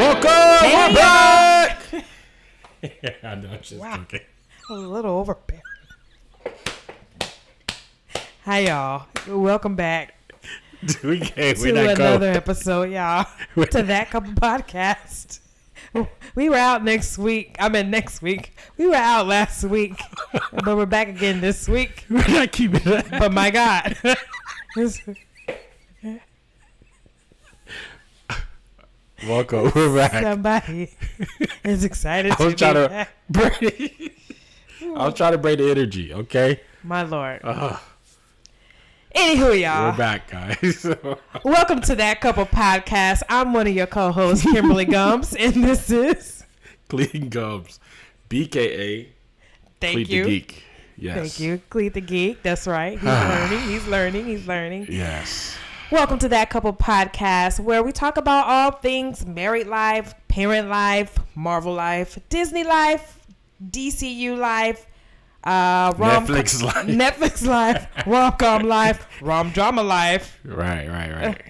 Welcome, we're back. I know, I'm just joking. A little overbearing. Hi, y'all. Welcome back to another episode, y'all. To That Couple Podcast. We were out next week. Next week. We were out last week, but we're back again this week. We're not keeping that. But my God. Welcome, we're back. Somebody is excited I was to be back. I was trying to bring the energy, okay? My Lord. Anywho, y'all. We're back, guys. Welcome to That Couple Podcast. I'm one of your co-hosts, Kimberly Gums, and this is Clean Gums, BKA. Thank Cleat you. the Geek. Yes. Thank you. Cleat the Geek. That's right. He's learning. Yes. Welcome to That Couple Podcast, where we talk about all things married life, parent life, Marvel life, Disney life, DCU life, Netflix life, rom-com life, rom-drama life. Right.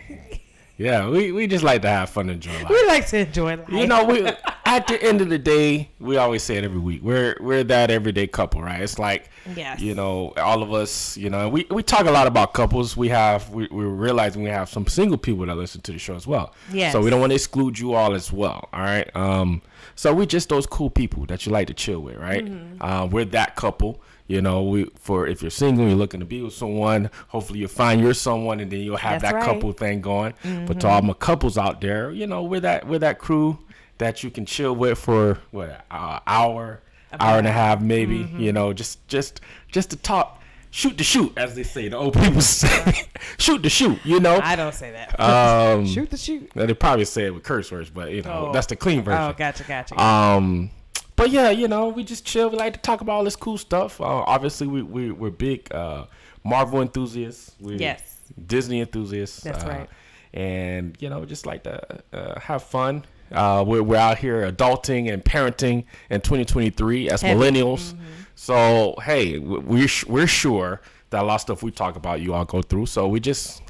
Yeah, we just like to have fun and enjoy life. We like to enjoy life. You know, we at the end of the day, we always say it every week. We're that everyday couple, right? It's like, yes. You know, all of us, you know, we talk a lot about couples. We're realizing we have some single people that listen to the show as well. Yes. So we don't want to exclude you all as well. All right. So we're just those cool people that you like to chill with, right? Mm-hmm. We're that couple. You know, if you're single, you're looking to be with someone, hopefully you'll find your someone, and then you'll have That's that right. couple thing going. Mm-hmm. But to all my couples out there, you know, we're that crew that you can chill with for an hour and a half, maybe. Mm-hmm. You know, just to talk, shoot the shoot, as they say. The old people say, shoot the shoot. You know, I don't say that. Shoot the shoot. They probably say it with curse words, but you know, that's the clean version. Oh, gotcha. But yeah, you know, we just chill. We like to talk about all this cool stuff. Obviously, we're big Marvel enthusiasts. We're Disney enthusiasts. That's right. And, you know, just like to have fun. We're out here adulting and parenting in 2023 as millennials. Mm-hmm. So, hey, we're sure that a lot of stuff we talk about you all go through. So we're just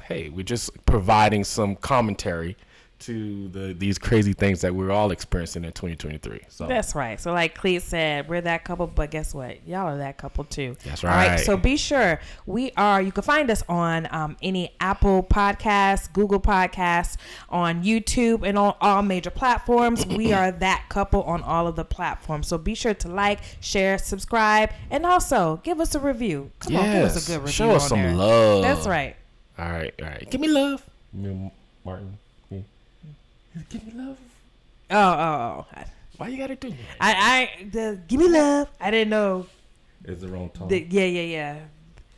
providing some commentary to these crazy things that we're all experiencing in 2023. So that's right. So like Clete said, we're that couple, but guess what? Y'all are that couple too. That's right. All right. So be sure you can find us on any Apple Podcasts, Google Podcasts, on YouTube, and on all major platforms. We are that couple on all of the platforms. So be sure to like, share, subscribe, and also give us a review. Come on, give us a good review. Show us some love. That's right. All right. Give me love. Martin. Give me love. Oh. Why you gotta do that? Give me love. I didn't know. It's the wrong tone. Yeah.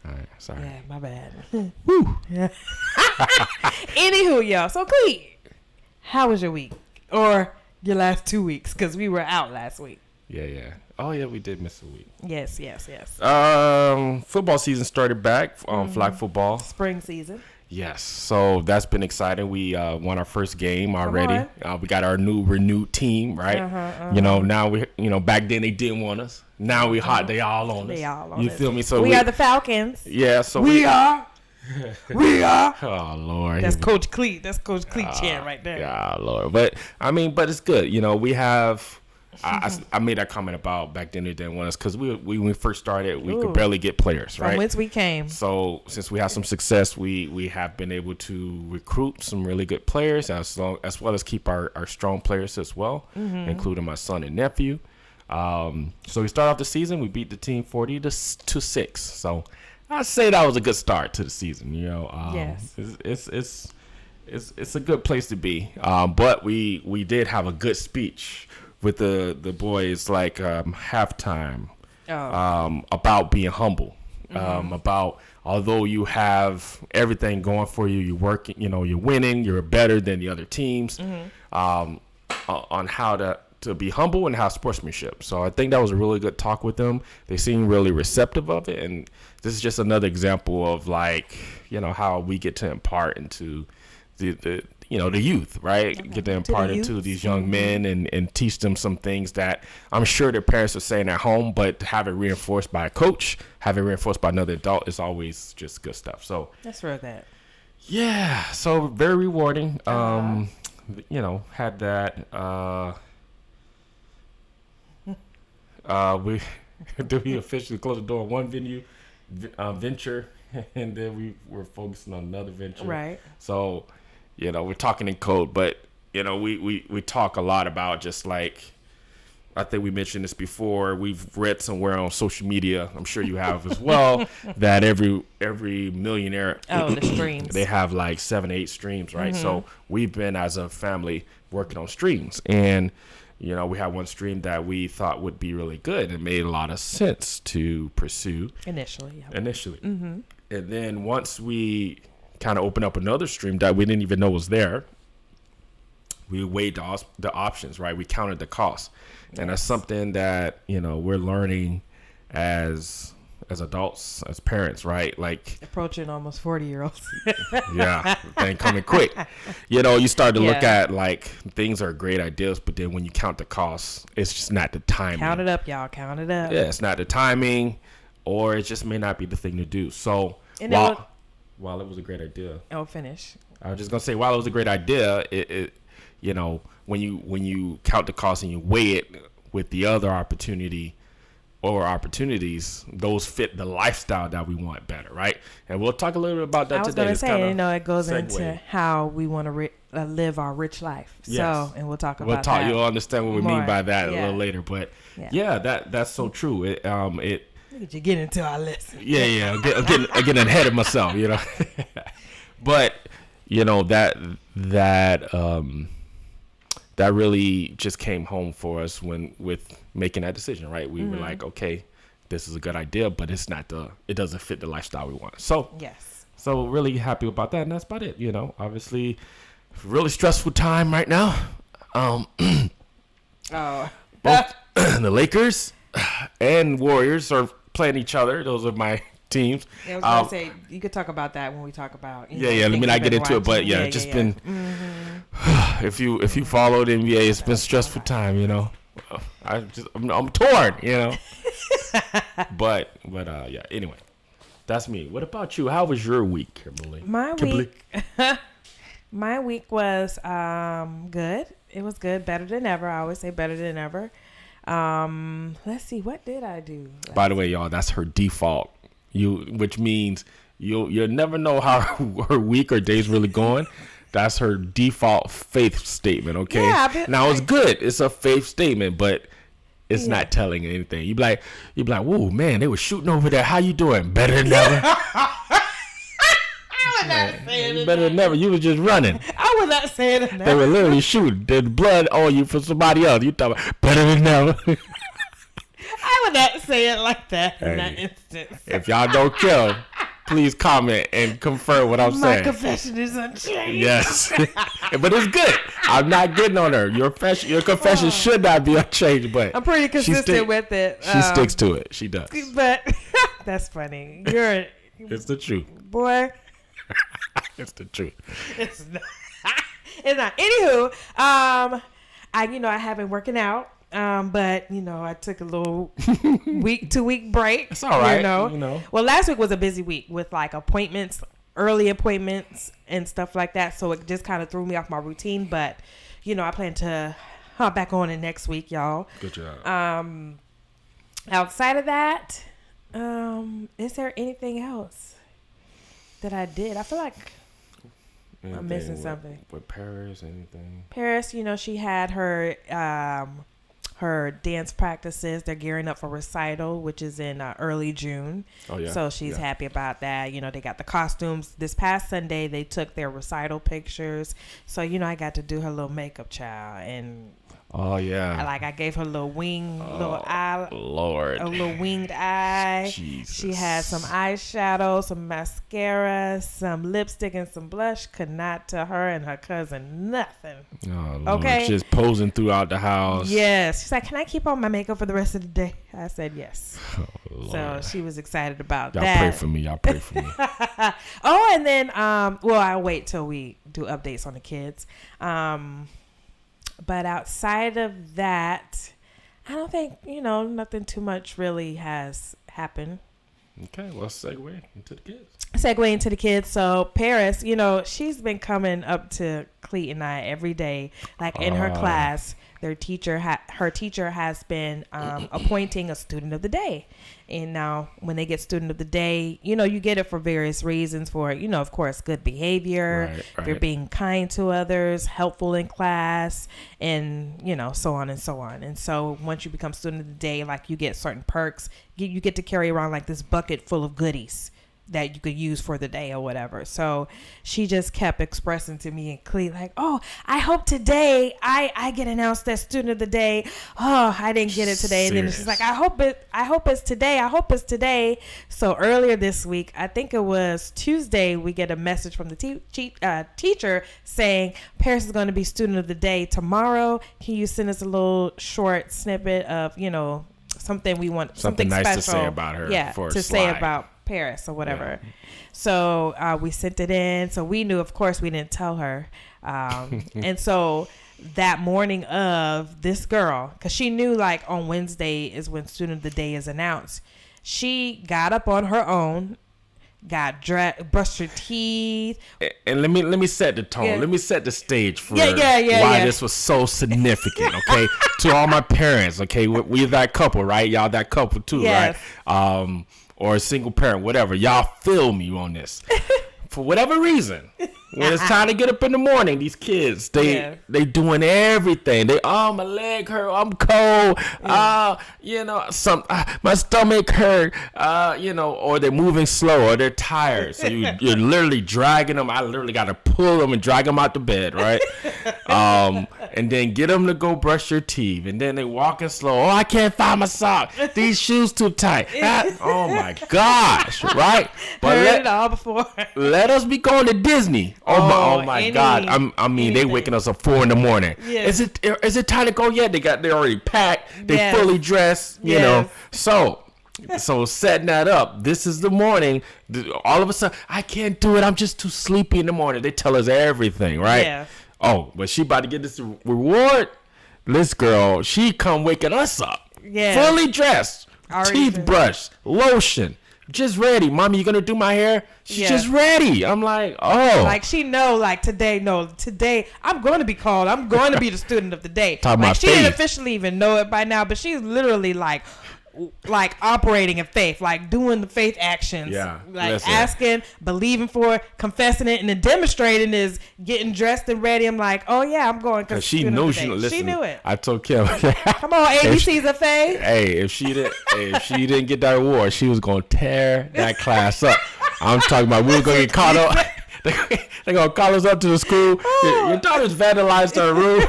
All right, sorry. Yeah, my bad. Woo. Yeah. Anywho, y'all. So, Clete, how was your week? Or your last 2 weeks? Because we were out last week. Yeah. Oh, yeah, we did miss a week. Yes. Football season started back. Flag football. Spring season. Yes, so that's been exciting. We won our first game already. We got our renewed team, right? You know, now back then they didn't want us. Now we hot. They all on us. You feel me? So we are the Falcons. Yeah, so we are. We are. Oh Lord, that's Coach Clete. That's Coach Clete chant right there. Yeah, Lord. But it's good. You know, we have. I made that comment about back then they didn't want us because when we first started, we could barely get players, right? From whence we came. So since we had some success, we have been able to recruit some really good players as well as keep our strong players as well, including my son and nephew. So we started off the season, we beat the team 40-6. So I'd say that was a good start to the season. You know, yes, it's a good place to be. But we did have a good speech with the boys, like halftime, about being humble, about although you have everything going for you, you're working, you know, you're winning, you're better than the other teams, on how to be humble and have sportsmanship. So I think that was a really good talk with them. They seem really receptive of it, and this is just another example of, like, you know, how we get to impart into the youth, right? Okay. Get to impart into these young men and teach them some things that I'm sure their parents are saying at home, but have it reinforced by a coach, have it reinforced by another adult is always just good stuff. So that's real good. Yeah, so very rewarding. had that. We officially closed the door on one venture, and then we were focusing on another venture. Right. So, we're talking in code, but we talk a lot about just like, I think we mentioned this before. We've read somewhere on social media, I'm sure you have as well, that every millionaire, the streams, they have like 7-8 streams, right? Mm-hmm. So we've been, as a family, working on streams, and we had one stream that we thought would be really good and made a lot of sense to pursue initially. Mm-hmm. And then once we kind of opened up another stream that we didn't even know was there, we weighed the options, right? We counted the costs. Yes. And that's something that, we're learning as adults, as parents, right? Like approaching almost 40-year-olds. Yeah, thing coming quick. You start to look at like things are great ideas, but then when you count the costs, it's just not the timing. Count it up, y'all. Count it up. Yeah, it's not the timing, or it just may not be the thing to do. So while it was a great idea, finish. I was just gonna say, while it was a great idea, it when you count the cost and you weigh it with the other opportunities, those fit the lifestyle that we want better, right? And we'll talk a little bit about that today. I was going to say, it goes into how we want to live our rich life. Yes. So, and we'll talk about that. You'll understand what we mean by that a little later. But that's so true. Look at you get into our list. Yeah. I'm getting ahead of myself, But that really just came home for us with making that decision, right? We were like, okay, this is a good idea, but it doesn't fit the lifestyle we want. So yes. So really happy about that, and that's about it. Obviously, really stressful time right now. Both the Lakers and Warriors are playing each other. Those are my teams. I was going to say, you could talk about that when we talk about. Let me not get into it, but it's been. Mm-hmm. If you follow the NBA, it's been a stressful time. I'm torn. But Anyway, that's me. What about you? How was your week, Kimberly? My week was good. It was good, better than ever. I always say better than ever. Let's see, what did I do? By the way, y'all, that's her default. Which means you'll never know how her week or day's really going. That's her default faith statement, okay? Yeah, now it's good. It's a faith statement, but it's not telling anything. You be like, whoa, man, they were shooting over there. How you doing? Better than ever. I was not saying it. Better than ever. You was just running. I was not saying it. They were literally shooting. The blood on you for somebody else. You thought better than ever. I would not say it like that in that instance. If y'all don't kill, please comment and confirm what I'm saying. My confession is unchanged. Yes. But it's good. I'm not getting on her. Your confession should not be unchanged, but I'm pretty consistent with it. She sticks to it. She does. But that's funny. It's the truth. Boy. It's the truth. It's not. It's not. Anywho, I have been working out. But I took a little week-to-week break. It's all right. Well, last week was a busy week with like early appointments and stuff like that. So it just kind of threw me off my routine. But I plan to hop back on it next week, y'all. Good job. Outside of that, is there anything else that I did? I feel like I'm missing something. With Paris, anything? Paris, she had her dance practices. They're gearing up for recital, which is in early June. Oh, yeah. So she's happy about that. They got the costumes. This past Sunday, they took their recital pictures. So, I got to do her little makeup, child. And oh, yeah. I gave her a little little eye. Lord. A little winged eye. Jesus. She had some eyeshadow, some mascara, some lipstick, and some blush. Could not tell her and her cousin nothing. Oh, Lord. Okay. Just posing throughout the house. Yes. She's like, can I keep on my makeup for the rest of the day? I said yes. Oh, Lord. So she was excited about Y'all that. pray for me. Y'all pray for me. Oh, and then, I'll wait till we do updates on the kids. But outside of that, I don't think, nothing too much really has happened. Okay, well, segue into the kids. So Paris, she's been coming up to Cleet and I every day. Like in her class, her teacher has been appointing a student of the day. And now when they get student of the day, you get it for various reasons for, of course, good behavior, if you're being kind to others, helpful in class, and, so on and so on. And so once you become student of the day, like you get certain perks, you get to carry around like this bucket full of goodies that you could use for the day or whatever. So she just kept expressing to me and Clee like, oh, I hope today I get announced as student of the day. Oh, I didn't get it today. And then she's like, I hope it's today. So earlier this week, I think it was Tuesday, we get a message from the teacher saying Paris is going to be student of the day tomorrow. Can you send us a little short snippet of, something we want, something nice special to say about her, to say about Paris or whatever. So we sent it in. So we knew, of course, we didn't tell her. And so that morning of this girl, because she knew like on Wednesday is when student of the day is announced, she got up on her own, got brushed her teeth. And let me set the tone. Yeah. Let me set the stage for why this was so significant. Okay, to all my parents. Okay, we're that couple, right? Y'all that couple too, yes. Right? Or a single parent, whatever. Y'all feel me on this. For whatever reason, when it's time to get up in the morning, these kids, they doing everything. My leg hurt, I'm cold, my stomach hurt, or they're moving slow, or they're tired. So you're literally dragging them. I literally got to pull them and drag them out the bed, right? And then get them to go brush your teeth. And then they walking slow. Oh, I can't find my sock. These shoes too tight. Oh my gosh, right? But heard it all before. Let us be going to Disney. Oh my God! They waking us up 4 a.m. Yes. Is it time to go yet? They already packed. They fully dressed. You know. So setting that up. This is the morning. All of a sudden, I can't do it. I'm just too sleepy in the morning. They tell us everything, right? Yeah. Oh, but she about to get this reward. This girl, she come waking us up. Yeah. Fully dressed, teeth brushed, lotion. Just ready. Mommy, you gonna do my hair? She's just ready. I'm like, oh. Like she know, like today I'm going to be called. I'm going to be the student of the day. Like she didn't officially even know it by now, but she's literally like operating in faith, like doing the faith actions. Yeah. Like asking, believing for it, confessing it, and then demonstrating is getting dressed and ready. I'm like, oh yeah, I'm going because she knew she knew it. I told Kim, come on, ABC's of faith. Hey, if she didn't get that award, she was gonna tear that class up. I'm talking about we were gonna get caught up. They're gonna call us up to the school. Your daughter's vandalized her room.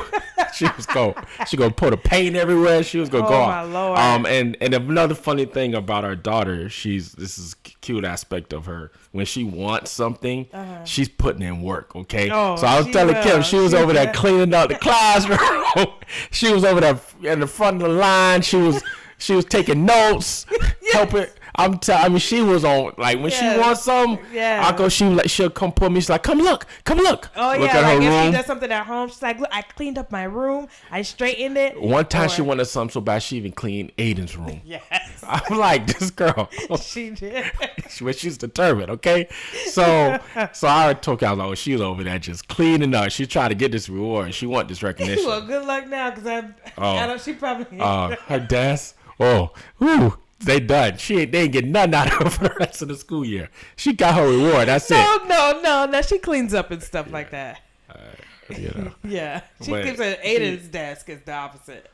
She gonna put a paint everywhere. She was gonna go my Lord. And another funny thing about our daughter, this is a cute aspect of her. When she wants something, she's putting in work. Okay, so I was telling Kim, she was over there cleaning up the classroom. She was over there in the front of the line. She was taking notes, helping. She was on, like, when she wants something, I go, she'll come pull me. She's like, come look. Oh, look yeah, at like her if room. she does something at home, she's like, look, I cleaned up my room. I straightened it. One time she wanted something so bad, she even cleaned Aiden's room. Yes. I'm like, this girl. She did. She's determined, okay? So I told her, I was like, oh, she's over there just cleaning up. She's trying to get this reward. She want this recognition. Well, good luck now, because she probably... her desk, they done. They ain't getting nothing out of her for the rest of the school year. She got her reward. That's it. No. She cleans up and stuff like that. Yeah. She keeps her Aiden's desk is the opposite.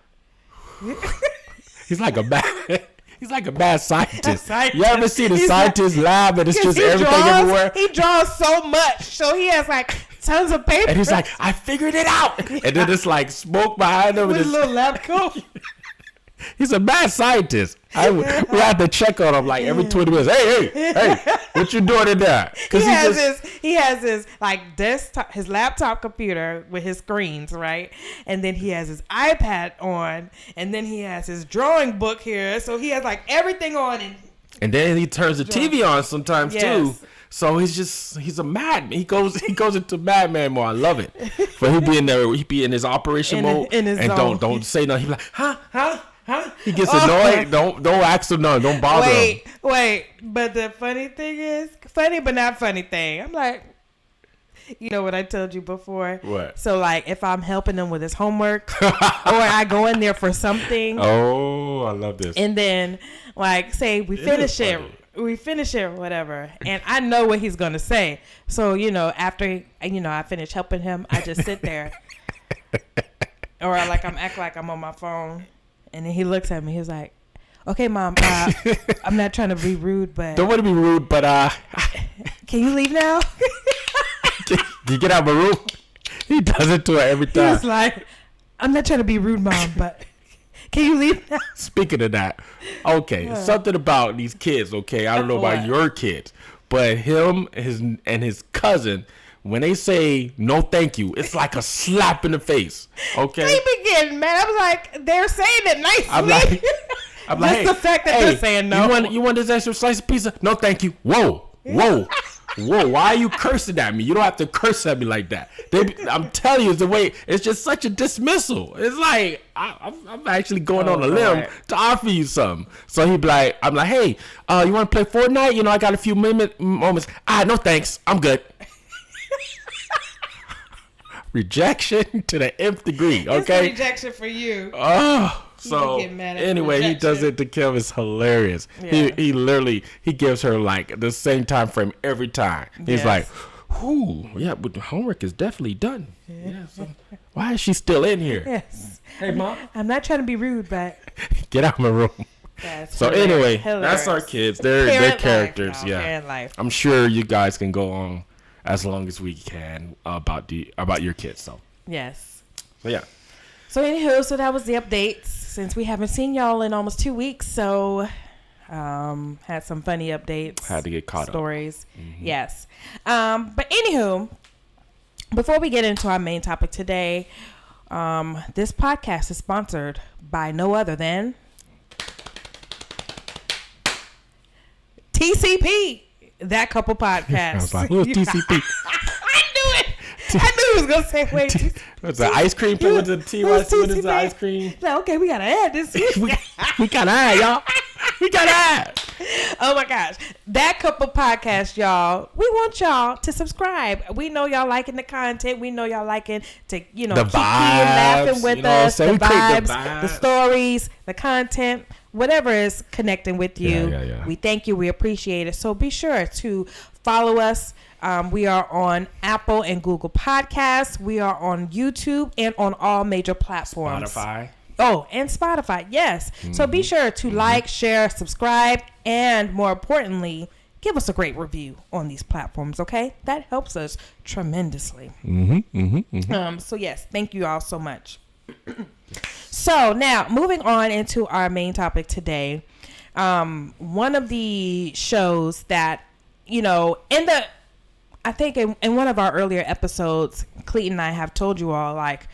He's like a bad scientist. You ever see the scientist lab and it's just everything everywhere? He draws so much. So he has like tons of paper. And he's like, I figured it out. Yeah. And then it's like smoke behind him. With his little lab coat. He's a bad scientist. We have to check on him like every 20 minutes. Hey, what you doing in there? He has his like desktop, his laptop computer with his screens, right? And then he has his iPad on, and then he has his drawing book here. So he has like everything on, and then he turns the TV on sometimes too. So he's a madman. He goes into madman mode. I love it. But he be in his operation mode and don't say nothing. He be like, huh? He gets annoyed. Don't ask him nothing. Don't bother him. Wait. But the funny thing is, funny but not funny thing. I'm like, You know what I told you before? What? So, like, if I'm helping him with his homework or I go in there for something. Oh, I love this. And then, like, say we finish it or whatever. And I know what he's going to say. So, after, I finish helping him, I just sit there. Or, like, I'm act like I'm on my phone. And then he looks at me. He's like, okay, Mom, I'm not trying to be rude, but... Don't want to be rude, but... Can you leave now? Can you get out of my room? He does it to her every time. He's like, I'm not trying to be rude, Mom, but can you leave now? Speaking of that, okay, something about these kids, okay? I don't know about your kids, but him and his cousin, when they say no thank you, it's like a slap in the face, okay? They be getting mad. I'm like, they're saying it nicely. I'm like, just the fact that they're saying no. You want this extra slice of pizza? No thank you. Whoa. Why are you cursing at me? You don't have to curse at me like that. I'm telling you, the way it's just such a dismissal. It's like I'm actually going on a limb to offer you something. So he'd be like, I'm like, hey, you want to play Fortnite? I got a few moments. No thanks, I'm good. Rejection to the nth degree. Okay, it's rejection for you. Oh. So anyway, he does it to Kim. It's hilarious. Yeah. He literally gives her like the same time frame every time. He's like, "Ooh, yeah, but the homework is definitely done. Yeah, so why is she still in here?" Yes. Hey, Mom. I'm not trying to be rude, but get out of my room. So anyway, that's our kids. They're characters. Yeah, life. I'm sure you guys can go on as long as we can about your kids. So yes. So yeah. So anywho, so that was the updates. Since we haven't seen y'all in almost 2 weeks, so had some funny updates. Had to get caught stories. Up. Mm-hmm. Yes. But anywho, before we get into our main topic today, this podcast is sponsored by no other than TCP, That Couple Podcast. I was like, who's TCP? I knew he was going to say, wait. What's the ice cream? What's the TYC? What is the ice cream? Like, okay, we got to add this. we got to add, y'all. We got to add. Oh, my gosh. That Couple Podcast, y'all. We want y'all to subscribe. We know y'all liking the content. We know y'all liking to, keep vibes, laughing with us. The vibes, the stories, the content. Whatever is connecting with you. Yeah. We thank you. We appreciate it. So be sure to follow us. We are on Apple and Google Podcasts. We are on YouTube and on all major platforms. Spotify. Oh, and Spotify. Yes. Mm-hmm. So be sure to like, share, subscribe, and more importantly, give us a great review on these platforms. Okay, that helps us tremendously. So yes, thank you all so much. So now moving on into our main topic today. One of the shows that I think in one of our earlier episodes, Cleet and I have told you all, like,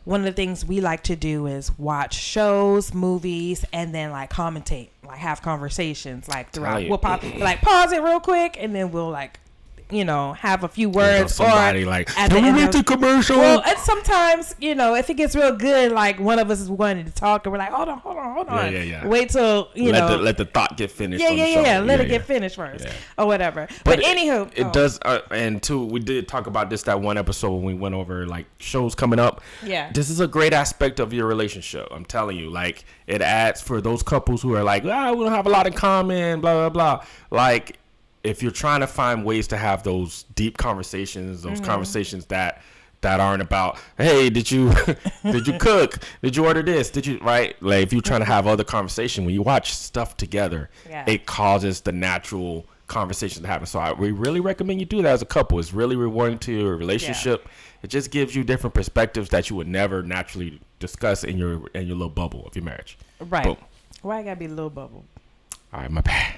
one of the things we like to do is watch shows, movies, and then, like, commentate, like, have conversations, like, throughout. We'll pause it real quick, and then we'll, like, have a few words. Somebody like, can we make the commercial? Well, and sometimes, if it gets real good, like one of us is wanting to talk, and we're like, hold on. Yeah. Wait till let the thought get finished. Let it get finished first, or whatever. But anywho, it does. And two, we did talk about this that one episode when we went over like shows coming up. Yeah, this is a great aspect of your relationship. I'm telling you, like it adds for those couples who are like, we don't have a lot in common, blah blah blah. Like, if you're trying to find ways to have those deep conversations, those conversations that aren't about, hey, did you cook? Did you order this? Right? Like, if you're trying to have other conversation, when you watch stuff together, it causes the natural conversation to happen. So we really recommend you do that as a couple. It's really rewarding to your relationship. It just gives you different perspectives that you would never naturally discuss in your little bubble of your marriage. Right. Boom. Why I gotta be a little bubble? All right, my bad.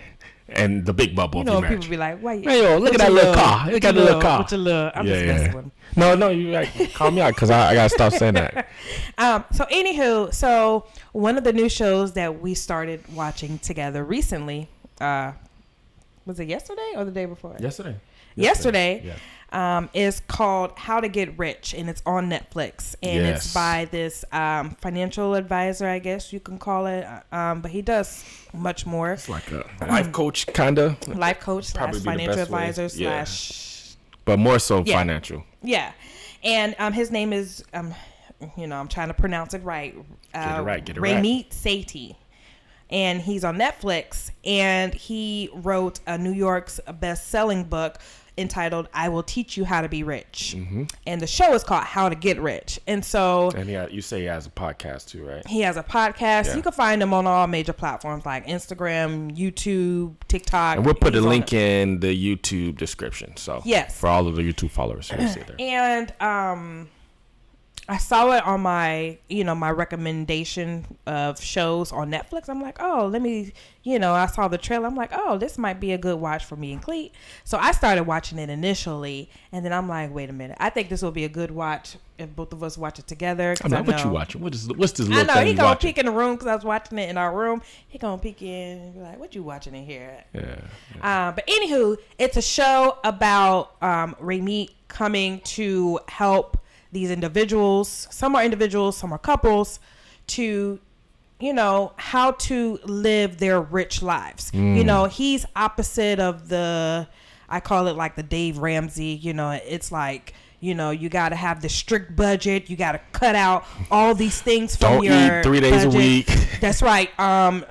And the big bubble of your marriage. People be like, "Why? Hey, look at that little car. Look at the little car. What's your little?" I'm just messing with him. No, you like, call me out because I gotta stop saying that. So anywho, one of the new shows that we started watching together recently, was it yesterday or the day before? Yesterday. Yeah. Is called How to Get Rich, and it's on Netflix, and it's by this financial advisor, I guess you can call it, but he does much more. It's like a life coach, kind of. Life coach / financial advisor / but more so financial. Yeah. And his name is, I'm trying to pronounce it right. Get it right. Ramit Sethi. And he's on Netflix. And he wrote a New York's best-selling book entitled "I Will Teach You How to Be Rich." Mm-hmm. And the show is called How to Get Rich. And so... And you say he has a podcast too, right? He has a podcast. Yeah. You can find him on all major platforms like Instagram, YouTube, TikTok. And we'll put a link in the YouTube description. So yes, for all of the YouTube followers, you'll see there. And I saw it on my recommendation of shows on Netflix. I'm like, oh, let me, I saw the trailer. I'm like, oh, this might be a good watch for me and Cleet. So I started watching it initially, and then I'm like, wait a minute. I think this will be a good watch if both of us watch it together. I know what you watching. What's this little thing? I know he gonna peek in the room because I was watching it in our room. He gonna peek in and be like, what you watching in here? Yeah. But anywho, it's a show about Ramit coming to help these individuals. Some are individuals, some are couples, to how to live their rich lives. He's opposite of I call it like the Dave Ramsey. It's like, you got to have the strict budget. You got to cut out all these things from Don't your eat 3 days budget. a week. That's right.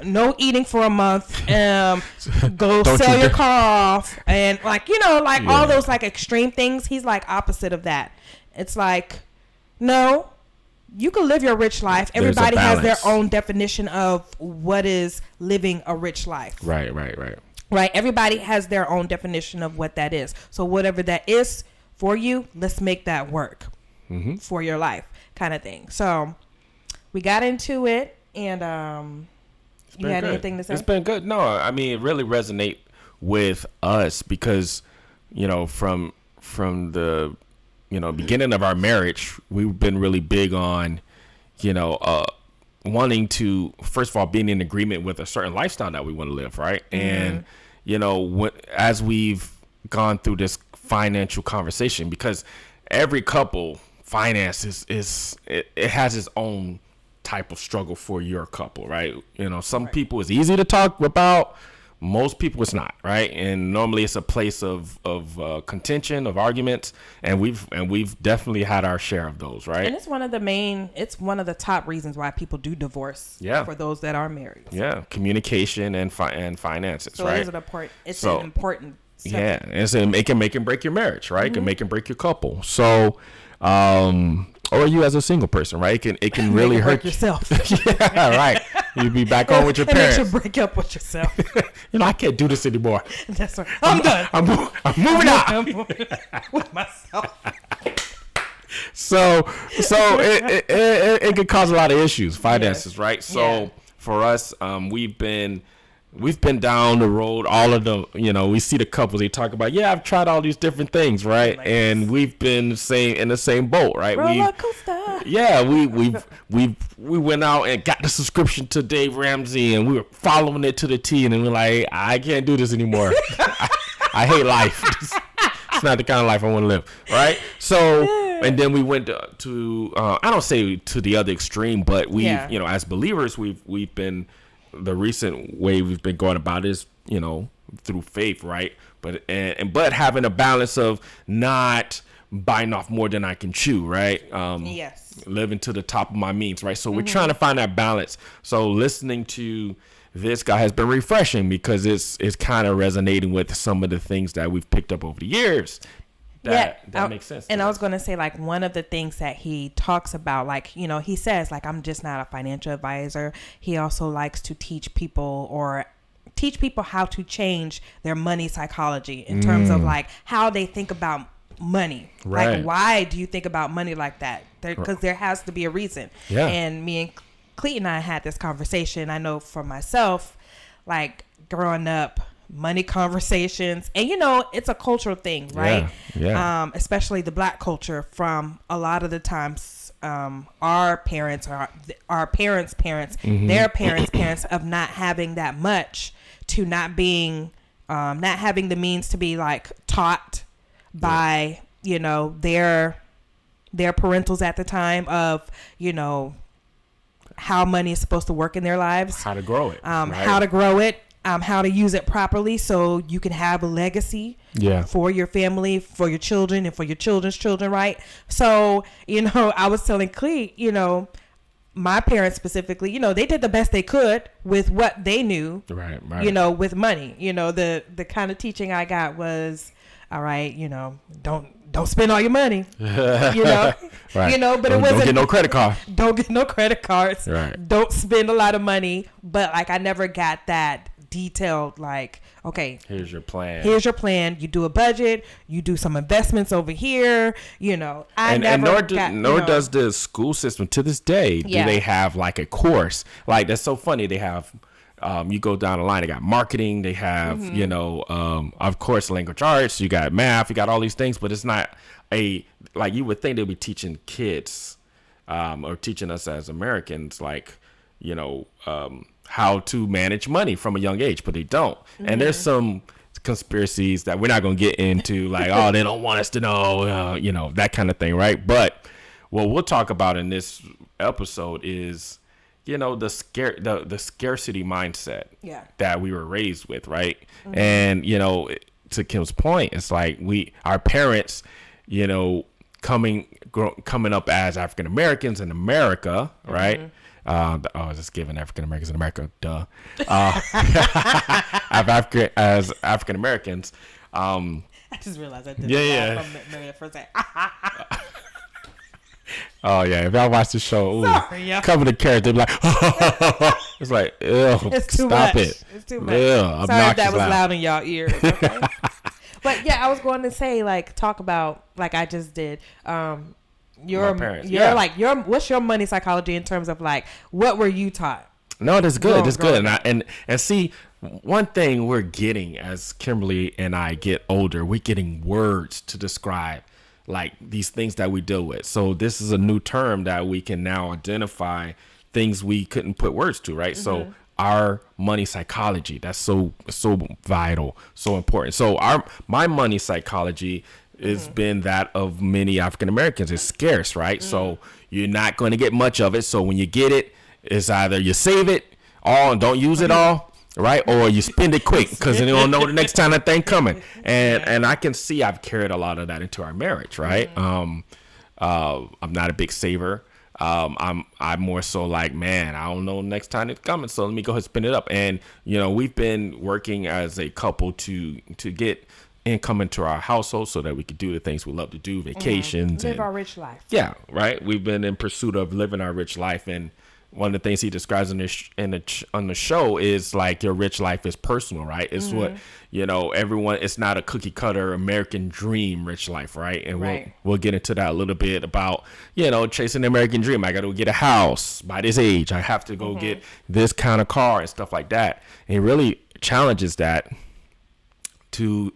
No eating for a month. Go sell your car off. And all those like extreme things. He's like opposite of that. It's like, no, you can live your rich life. Everybody has their own definition of what is living a rich life. Right. Right. Everybody has their own definition of what that is. So whatever that is for you, let's make that work for your life, kind of thing. So we got into it, and you had anything to say? It's been good. No, I mean, it really resonate with us because, from the beginning of our marriage, we've been really big on, wanting to, first of all, being in agreement with a certain lifestyle that we want to live, right? Mm-hmm. And, as we've gone through this financial conversation, because every couple, finance it has its own type of struggle for your couple, right? Some people it's easy to talk about. Most people it's not, right? And normally it's a place of contention, of arguments, and we've definitely had our share of those, right? And it's one of the top reasons why people do divorce. Yeah. For those that are married. Yeah, communication and finances, so right? So it's an important subject. Yeah, it can make and break your marriage, right? It can make and break your couple. So, or you as a single person, right? It can really hurt yourself. Yeah, right. You'd be back home with your parents. It makes you break up with yourself. I can't do this anymore. That's right. I'm done. I'm moving out. I'm moving with myself. So it could cause a lot of issues, finances, right? So for us, we've been down the road, all of them, we see the couples, they talk about, I've tried all these different things, right? And we've been in the same boat, right? Roller coaster. Yeah, we went out and got the subscription to Dave Ramsey, and we were following it to the T, and then we're like, I can't do this anymore. I hate life. It's not the kind of life I want to live, right? So, and then we went to I don't say to the other extreme, but we, as believers, we've been, the recent way we've been going about is, through faith, right? But having a balance of not biting off more than I can chew, right? Yes. Living to the top of my means, right? So we're trying to find that balance. So listening to this guy has been refreshing because it's kind of resonating with some of the things that we've picked up over the years. That makes sense. And I was going to say, like, one of the things that he talks about, like, he says, like, I'm just not a financial advisor. He also likes to teach people how to change their money psychology in terms of, like, how they think about money. Right. Like, why do you think about money like that? Because there has to be a reason. Yeah. And me and Cleet and I had this conversation. I know for myself, like, growing up, money conversations, and it's a cultural thing, right? Yeah. Especially the Black culture. From a lot of the times, our parents, our parents' parents, their parents' of not having that much, to not having the means to be like taught by their parentals at the time of how money is supposed to work in their lives, how to grow it, how to grow it. how to use it properly so you can have a legacy for your family, for your children, and for your children's children, right? So, I was telling Clee, my parents specifically, they did the best they could with what they knew, right. With money. The kind of teaching I got was, all right, don't spend all your money, right. But don't get no credit card. Don't get no credit cards. Right. Don't spend a lot of money. But like, I never got that detailed, like, okay, here's your plan. You do a budget, you do some investments over here, nor does the school system to this day do they have like a course. Like, that's so funny. They have you go down the line, they got marketing, they have of course language arts, you got math, you got all these things, but it's not like you would think they'd be teaching kids or teaching us as Americans, like, how to manage money from a young age, but they don't. And there's some conspiracies that we're not going to get into, like, oh, they don't want us to know, that kind of thing, right? But what we'll talk about in this episode is, the scarcity mindset that we were raised with, right? And, to Kim's point, it's like our parents, coming up as African Americans in America, right? Just giving African Americans in America, duh. As African Americans, I just realized I did for a second. Oh yeah, if y'all watch the show, cover the character, be like, it's like, ew, it's too stop much. it. It's too much. Ew, sorry if that was loud in y'all ears. Okay? But yeah, I was going to say, like, talk about, like I just did, your parents. What's your money psychology in terms of, like, what were you taught? No, that's good. That's good. And see, one thing we're getting as Kimberly and I get older, we're getting words to describe like these things that we deal with. So this is a new term that we can now identify things we couldn't put words to, right? So our money psychology, that's so vital, so important. So my money psychology has been that of many African Americans. It's scarce, right? So you're not going to get much of it. So when you get it, it's either you save it all and don't use it all, right? Or you spend it quick because you don't know the next time that thing coming. And I can see I've carried a lot of that into our marriage, right? I'm not a big saver. I'm more so like, man, I don't know next time it's coming, so let me go ahead and spend it up. And we've been working as a couple to get income into our household so that we could do the things we love to do, vacations, live our rich life. Yeah, right. We've been in pursuit of living our rich life, and one of the things he describes on the show is like your rich life is personal, right? It's what everyone. It's not a cookie cutter American dream rich life, right? And we'll get into that a little bit about chasing the American dream. I got to get a house by this age. I have to go get this kind of car and stuff like that. And he really challenges that to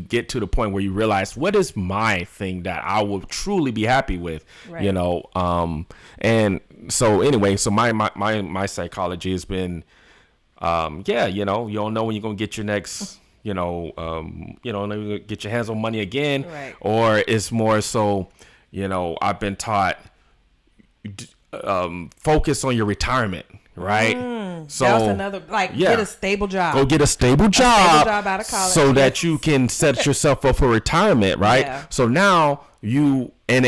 get to the point where you realize, what is my thing that I will truly be happy with, and so anyway, so my psychology has been, you don't know when you're gonna get your next, get your hands on money again, or it's more so, I've been taught, focus on your retirement. Right. So that's another, get a stable job. Go get a stable job out of college, so that you can set yourself up for retirement. Right. Yeah. So now you and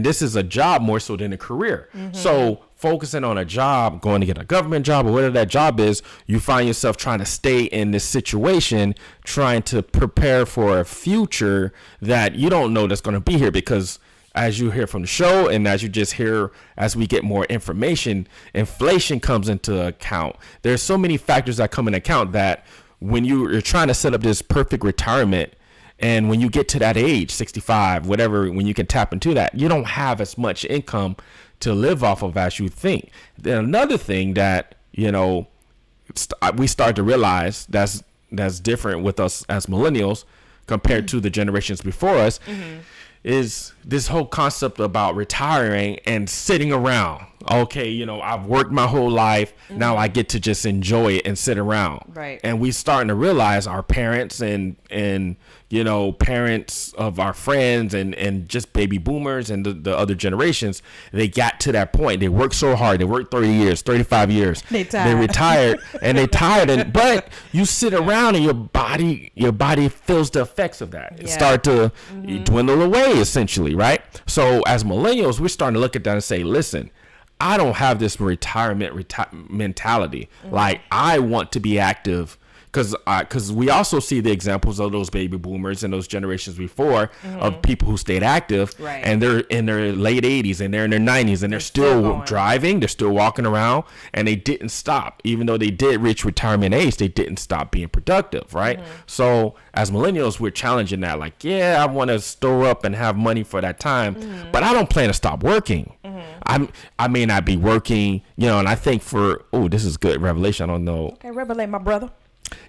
this is a job more so than a career. So focusing on a job, going to get a government job or whatever that job is, you find yourself trying to stay in this situation, trying to prepare for a future that you don't know that's going to be here, because as you hear from the show and as you just hear, as we get more information, inflation comes into account. There's so many factors that come into account that when you're trying to set up this perfect retirement, and when you get to that age, 65, whatever, when you can tap into that, you don't have as much income to live off of as you think. Then another thing that, we start to realize that's different with us as millennials compared to the generations before us, is this whole concept about retiring and sitting around, okay, I've worked my whole life. Now I get to just enjoy it and sit around. Right. And we starting to realize our parents and parents of our friends and just baby boomers and the other generations, they got to that point. They worked so hard. They worked 30 years, 35 years. They retired and they tired. But you sit around and your body feels the effects of that. It start to dwindle away, essentially, right? So as millennials, we're starting to look at that and say, listen, I don't have this retirement mentality. Like, I want to be active because we also see the examples of those baby boomers and those generations before of people who stayed active, right. And they're in their late 80s and they're in their 90s and they're still driving, they're still walking around, and they didn't stop. Even though they did reach retirement age, they didn't stop being productive, right? So as millennials, we're challenging that. Like, yeah, I want to store up and have money for that time, but I don't plan to stop working. I may not be working, and I think this is good revelation. I don't know. Okay, revelate, my brother.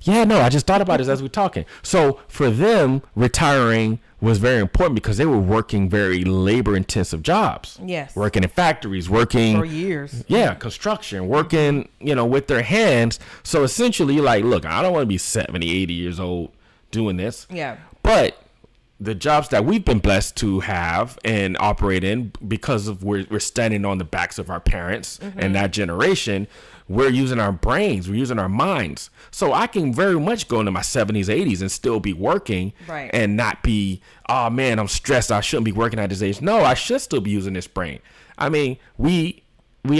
Yeah, no, I just thought about this as we're talking. So for them, retiring was very important because they were working very labor-intensive jobs. Yes. Working in factories, working for years. Yeah, construction, working, with their hands. So essentially, like, look, I don't want to be 70, 80 years old doing this. Yeah. But the jobs that we've been blessed to have and operate in, because of we're standing on the backs of our parents and that generation, we're using our brains, we're using our minds. So I can very much go into my 70s, 80s and still be working, right, and not be, oh man, I'm stressed, I shouldn't be working at this age. No, I should still be using this brain. I mean, we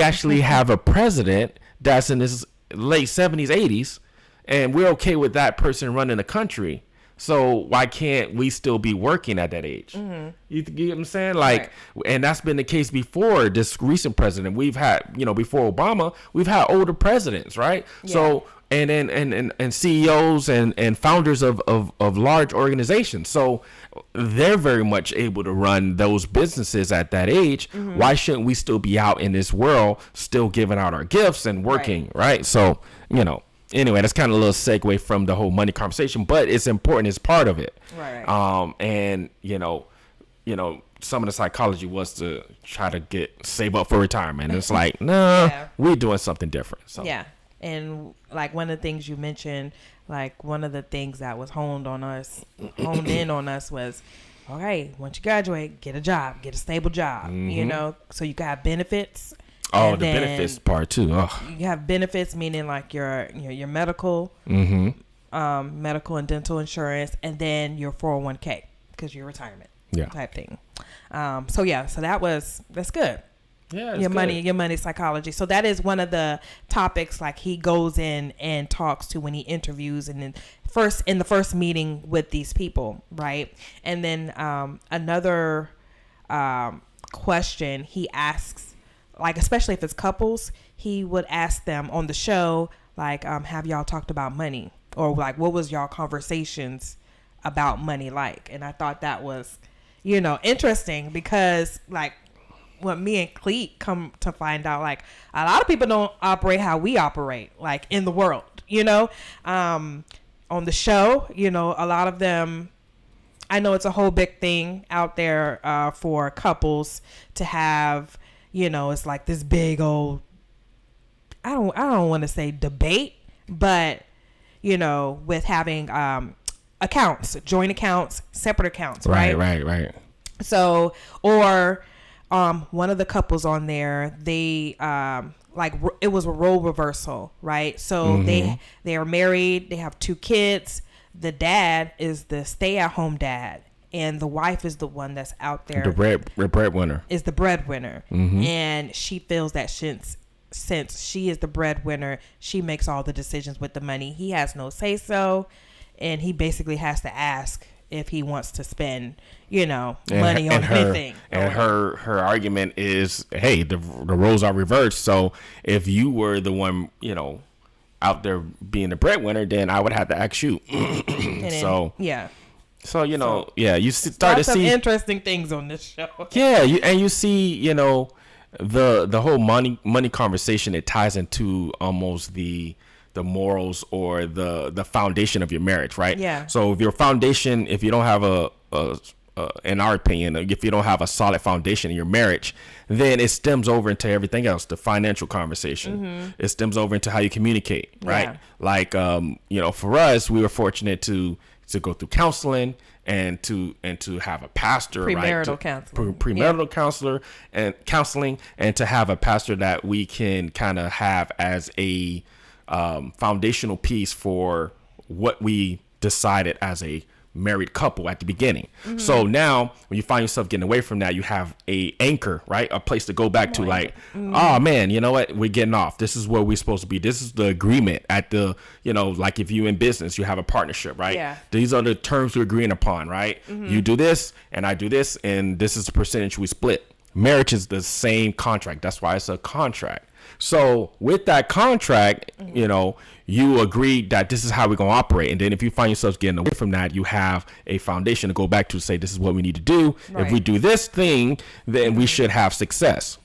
actually have a president that's in his late 70s, 80s, and we're okay with that person running the country. So why can't we still be working at that age? You get what I'm saying? Like, right. And that's been the case before this recent president. We've had, before Obama, we've had older presidents, right? Yeah. So and CEOs and founders of large organizations. So they're very much able to run those businesses at that age. Why shouldn't we still be out in this world, still giving out our gifts and working, right? So, anyway, that's kind of a little segue from the whole money conversation, but it's important. It's part of it. Right. And some of the psychology was to try to save up for retirement. And it's like, we're doing something different. So. Yeah. And like one of the things you mentioned, like one of the things that was honed in on us was, okay, once you graduate, get a job, get a stable job, so you can have benefits. Oh, the benefits part too. You have benefits, meaning like your medical, medical and dental insurance, and then your 401k because your retirement type thing. So that's good. Yeah, your money psychology. So that is one of the topics like he goes in and talks to when he interviews and then in the first meeting with these people, right? And then another question he asks, like especially if it's couples, he would ask them on the show, like, have y'all talked about money? Or like, what was y'all conversations about money like? And I thought that was, interesting because like what me and Cleet come to find out, like a lot of people don't operate how we operate, like in the world, on the show, a lot of them, I know it's a whole big thing out there for couples to have, it's like this big old, I don't want to say debate, but with having accounts, joint accounts, separate accounts, right? Right. So, or one of the couples on there, they it was a role reversal, right? So they are married, they have 2 kids. The dad is the stay-at-home dad, and the wife is the one that's out there. The breadwinner. Is the breadwinner, and she feels that since she is the breadwinner, she makes all the decisions with the money. He has no say-so, and he basically has to ask if he wants to spend, money on anything. And her argument is, hey, the roles are reversed. So if you were the one, out there being the breadwinner, then I would have to ask you. So you start to see some interesting things on this show. Yeah, you see, the whole money conversation. It ties into almost the morals or the foundation of your marriage, right? Yeah. So if your foundation, if you don't have a in our opinion, if you don't have a solid foundation in your marriage, then it stems over into everything else, the financial conversation. It stems over into how you communicate, right? Yeah. Like, for us, we were fortunate to go through counseling and to have a pastor, Premarital right? counseling. Premarital counselor and counseling, and to have a pastor that we can kind of have as a foundational piece for what we decided as a married couple at the beginning. So now when you find yourself getting away from that, you have a anchor, right? A place to go back to, like, oh man, you know what? We're getting off. This is where we're supposed to be. This is the agreement at the, like if you in business, you have a partnership, right? Yeah. These are the terms we're agreeing upon, right? You do this and I do this, and this is the percentage we split. Marriage is the same contract. That's why it's a contract. So with that contract, you agree that this is how we're going to operate. And then if you find yourself getting away from that, you have a foundation to go back to say, this is what we need to do. Right. If we do this thing, then we should have success.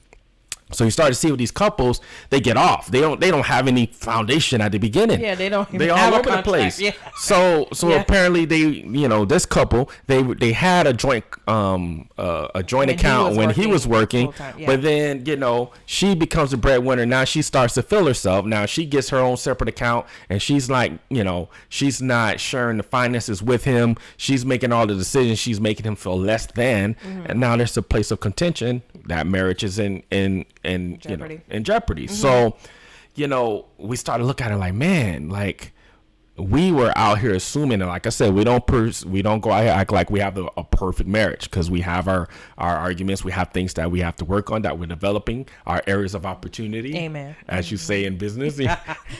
So you start to see with these couples, they get off. They don't have any foundation at the beginning. Yeah, they don't even They have all a over the contract. place. Yeah. So Yeah. apparently they, this couple, they had a joint account when he was working, full-time, yeah. but then she becomes a breadwinner. Now she starts to feel herself. Now she gets her own separate account, and she's like, she's not sharing the finances with him. She's making all the decisions. She's making him feel less than, and now there's a place of contention. That marriage is in Jeopardy. in jeopardy. So, we started to look at it like, man, like we were out here assuming, and like I said, we don't go out here act like we have a perfect marriage, because we have our arguments, we have things that we have to work on, that we're developing, our areas of opportunity. Amen. As you say in business, you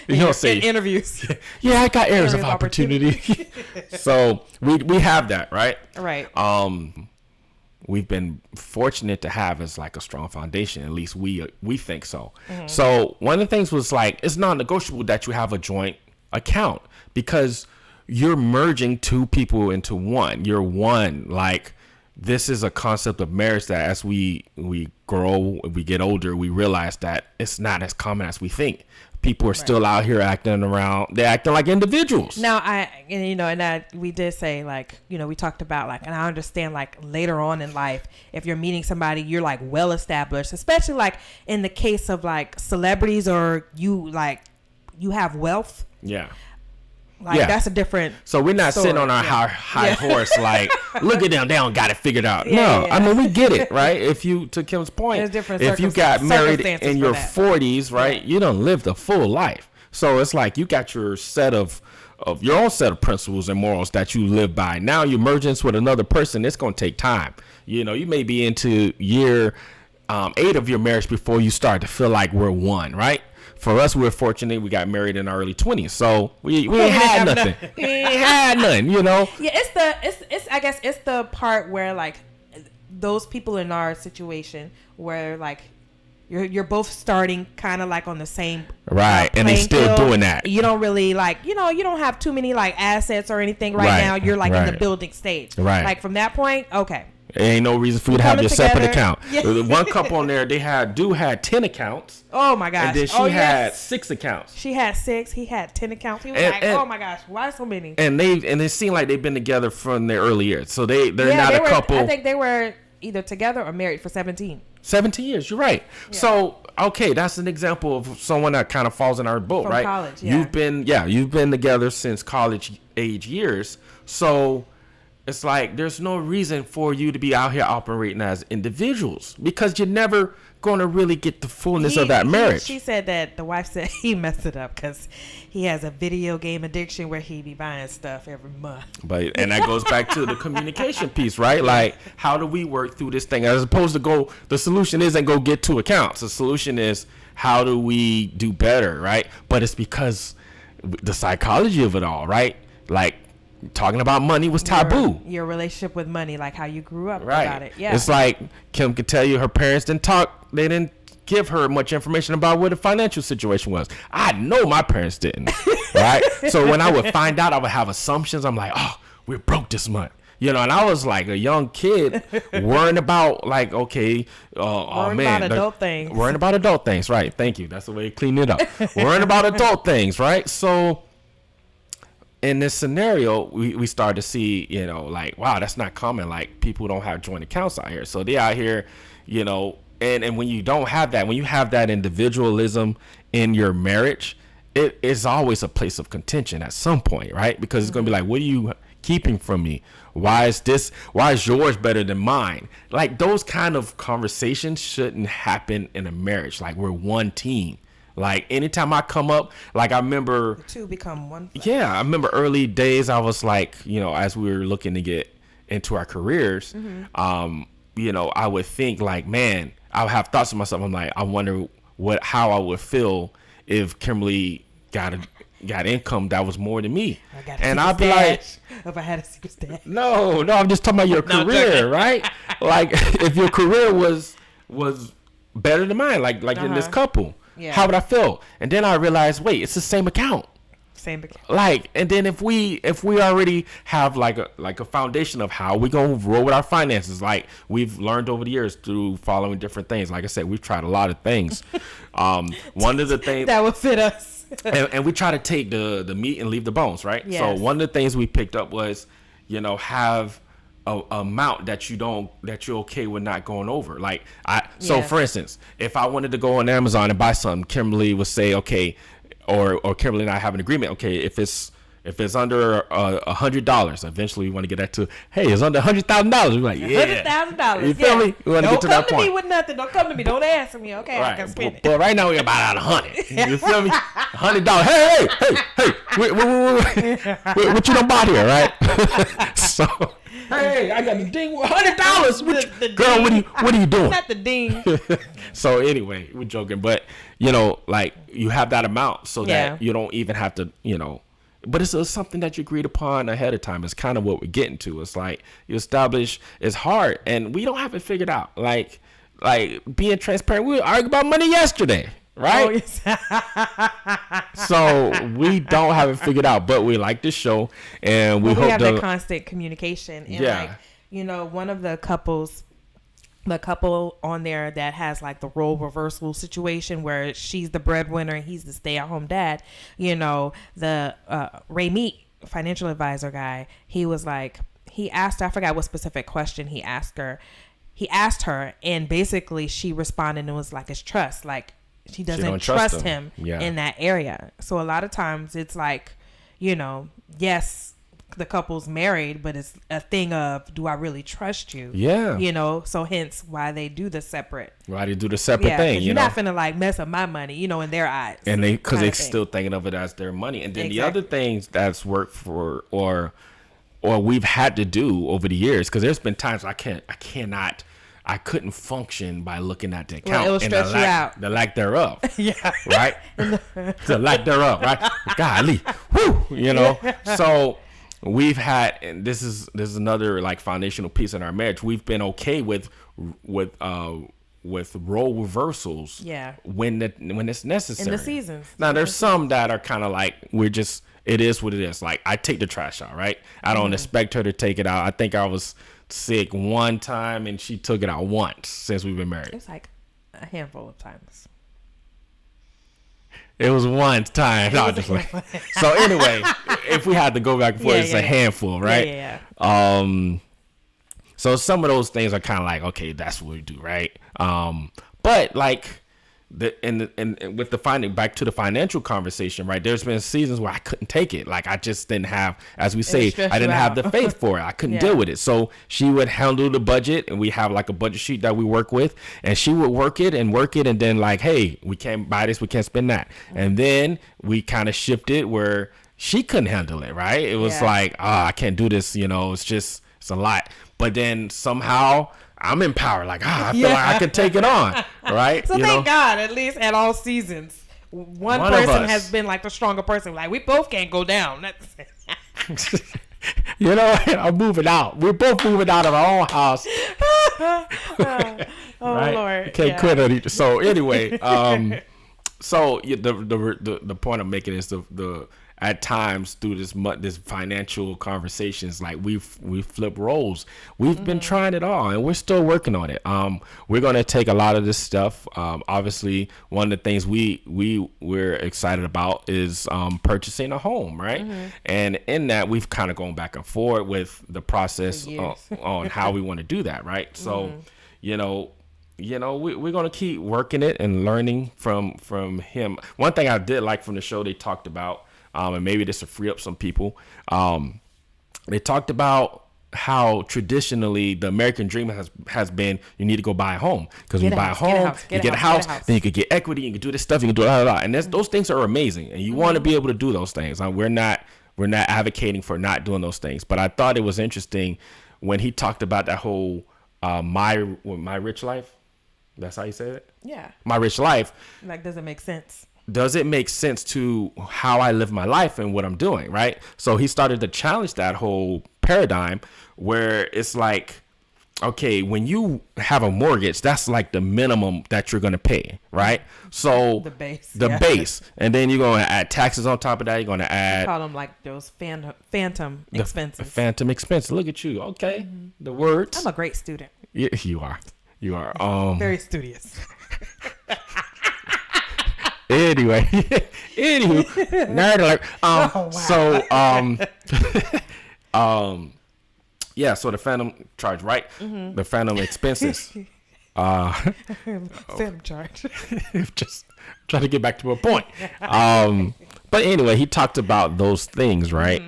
don't say in interviews. yeah, I got areas of opportunity. So we have that, right? Right. We've been fortunate to have as like a strong foundation. At least we think so. So one of the things was like, it's non-negotiable that you have a joint account, because you're merging two people into one. You're one. Like, this is a concept of marriage that as we grow, we get older, we realize that it's not as common as we think. People are still out here acting like individuals. Now, we did say, like, we talked about, like, and I understand, like, later on in life, if you're meeting somebody, you're like well established, especially like in the case of like celebrities, or you have wealth. Yeah. Like, that's a different. So we're not story. sitting on our high horse, like, look at them, they don't got it figured out. Yeah. I mean, we get it, right? If you, to Kim's point, There's different if you got married in your that. 40s, right, you done lived a full life. So it's like you got your set of your own set of principles and morals that you live by. Now you're merging with another person. It's going to take time. You may be into year 8 of your marriage before you start to feel like we're one, right? For us, we're fortunate. We got married in our early 20s, so we ain't had nothing. We ain't had nothing, Yeah, it's I guess it's the part where, like, those people in our situation where, like, you're both starting kind of like on the same right, and they still field. doing that. You don't really like, you don't have too many like assets or anything right now. You're like in the building stage. Right. Like from that point, okay. There ain't no reason for you to have your separate account. Yeah. One couple on there, had 10 accounts. Oh my gosh. And then she had 6 accounts. She had 6. He had 10 accounts. He was oh my gosh, why so many? And it seemed like they've been together from their early years. So they're not a couple. I think they were either together or married for 17 years. You're right. Yeah. So okay, that's an example of someone that kind of falls in our boat, from right? College, yeah. You've been together since college age years. So it's like there's no reason for you to be out here operating as individuals, because you're never going to really get the fullness of that marriage. She said that the wife said he messed it up because he has a video game addiction where he be buying stuff every month. And that goes back to the communication piece, right? Like, how do we work through this thing? As opposed to the solution isn't go get 2 accounts. The solution is, how do we do better, right? But it's because the psychology of it all, right? Like, talking about money was taboo. Your relationship with money, like how you grew up right. about it. Yeah. It's like Kim could tell you her parents didn't talk. They didn't give her much information about what the financial situation was. I know my parents didn't. Right. So when I would find out, I would have assumptions. I'm like, oh, we're broke this month. And I was like a young kid worrying about like, okay, worrying about adult things. Worrying about adult things. Right. Thank you. That's the way to clean it up. Worrying about adult things. Right. So in this scenario, we start to see, like, wow, that's not common. Like, people don't have joint accounts out here. So they out here, and when you don't have that, when you have that individualism in your marriage, it is always a place of contention at some point, right? Because it's going to be like, what are you keeping from me? Why is yours better than mine? Like, those kind of conversations shouldn't happen in a marriage. Like, we're one team. Like, anytime I come up, like, I remember... The two become one. Yeah, I remember early days, I was like, as we were looking to get into our careers, I would think, like, man, I would have thoughts to myself. I'm like, I wonder how I would feel if Kimberly got income that was more than me. And I'd be like... If I had to see his dad. No, I'm just talking about your career, right? Like, if your career was better than mine, like in this couple... Yeah. How would I feel? And then I realized, wait, it's the same account. Like, and then if we already have like a foundation of how we gonna roll with our finances, like we've learned over the years through following different things. Like I said, we've tried a lot of things. One of the things that would fit us, and we try to take the meat and leave the bones, right? Yes. So one of the things we picked up was, have a amount that you're okay with not going over. Like so for instance, if I wanted to go on Amazon and buy something, Kimberly would say, okay, or Kimberly and I have an agreement. Okay, if it's under $100, eventually we want to get that to, hey, it's under $100,000. We're like, yeah, $100,000. You feel me? We want to get to that point. Don't come to me with nothing. Don't come to me. Don't ask me. Okay, right. I can spend it. But right now we're about $100. You feel me? $100. Hey, what you done bought here, right? So. Hey, I got the ding. $100. Girl, what are you doing? Not the ding. So anyway, we're joking, but like you have that amount so that you don't even have to, But it's something that you agreed upon ahead of time. It's kind of what we're getting to. It's like you establish. It's hard, and we don't have it figured out. Like being transparent. We argued about money yesterday. Right? Oh, yes. So we don't have it figured out, but we like this show, and we hope have that constant communication. And like, one of the couple on there that has like the role reversal situation where she's the breadwinner and he's the stay-at-home dad. The Ramit financial advisor guy, he was like, he asked, I forgot what specific question he asked her. He asked her, and basically she responded and was like, it's trust. Like, she doesn't trust him in that area. So a lot of times it's like, yes, the couple's married, but it's a thing of, do I really trust you? Yeah. So hence why they do the separate. Why they do the separate thing, you're not finna like mess up my money, in their eyes. And because they still thinking of it as their money. And then the other things that's worked for, or we've had to do over the years, because there's been times I couldn't function by looking at the account and the lack thereof. Yeah. Right? The lack thereof, right? Golly. Whoo, So we've had, and this is another like foundational piece in our marriage. We've been okay with role reversals when it's necessary. In the seasons. Now there's some that are kind of like, it is what it is. Like, I take the trash out, right? I don't expect her to take it out. I think I was sick one time and she took it out once since we've been married. It's like a handful of times. It was one time. So anyway, if we had to go back and forth, it's a handful, right? Yeah. So some of those things are kind of like, okay, that's what we do, right? But like and with the back to the financial conversation, right? There's been seasons where I couldn't take it. Like, I just didn't have, as we say, I didn't have the faith for it. I couldn't deal with it. So she would handle the budget, and we have like a budget sheet that we work with, and she would work it, and then like, hey, we can't buy this, we can't spend that. And then we kind of shifted where she couldn't handle it, right? It was like, I can't do this, it's a lot. But then somehow I'm empowered. Like, I feel like I can take it on, right? So thank God, at least at all seasons, one person has been like the stronger person. Like, we both can't go down. I'm moving out. We're both moving out of our own house. Right? Lord, can't quit on each. So anyway, so the point I'm making is the at times through this financial conversations, like we flip roles. We've been trying it all, and we're still working on it. We're gonna take a lot of this stuff. Obviously, one of the things we're excited about is purchasing a home, right? And in that, we've kind of gone back and forth with the process on how we want to do that, right? So, we're gonna keep working it and learning from him. One thing I did like from the show, they talked about. And maybe this will free up some people. They talked about how traditionally the American dream has been you need to go buy a home, because when you buy a home, you get a house, then you could get equity, you can do this stuff, you can do blah. And those things are amazing, and you want to be able to do those things. We're not advocating for not doing those things, but I thought it was interesting when he talked about that whole my rich life. That's how you say it? Yeah. My rich life. Like, does it make sense? Does it make sense to how I live my life and what I'm doing, right? So he started to challenge that whole paradigm where it's like, okay, when you have a mortgage, that's like the minimum that you're going to pay, right? So the base. And then you're going to add taxes on top of that. You're going to add... call them like those phantom expenses. Phantom expenses. Look at you. Okay. The words. I'm a great student. Yeah, you are. Very studious. Anyway, nerd alert. Wow. So the phantom charge, right? The phantom expenses. Phantom charge. Just trying to get back to a point. But anyway, he talked about those things, right?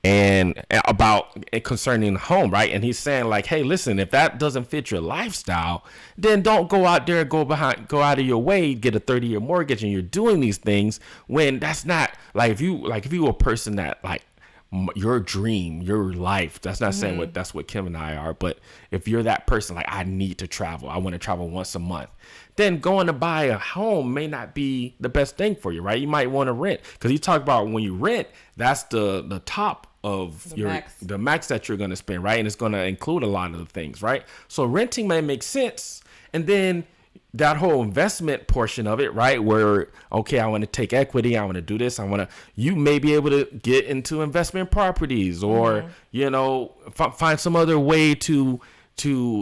And about concerning the home, right? And he's saying like, hey, listen, if that doesn't fit your lifestyle, then don't go out there, go out of your way, get a 30-year mortgage, and you're doing these things when that's not like if you were a person that like your dream, your life. That's not saying that's what Kim and I are, but if you're that person, like I need to travel, I want to travel once a month, then going to buy a home may not be the best thing for you, right? You might want to rent, because you talk about when you rent, that's the top of the max that you're going to spend, right? And it's going to include a lot of the things, right? So renting may make sense. And then that whole investment portion of it, right? Where, okay, I want to take equity, I want to do this, you may be able to get into investment properties or, find some other way to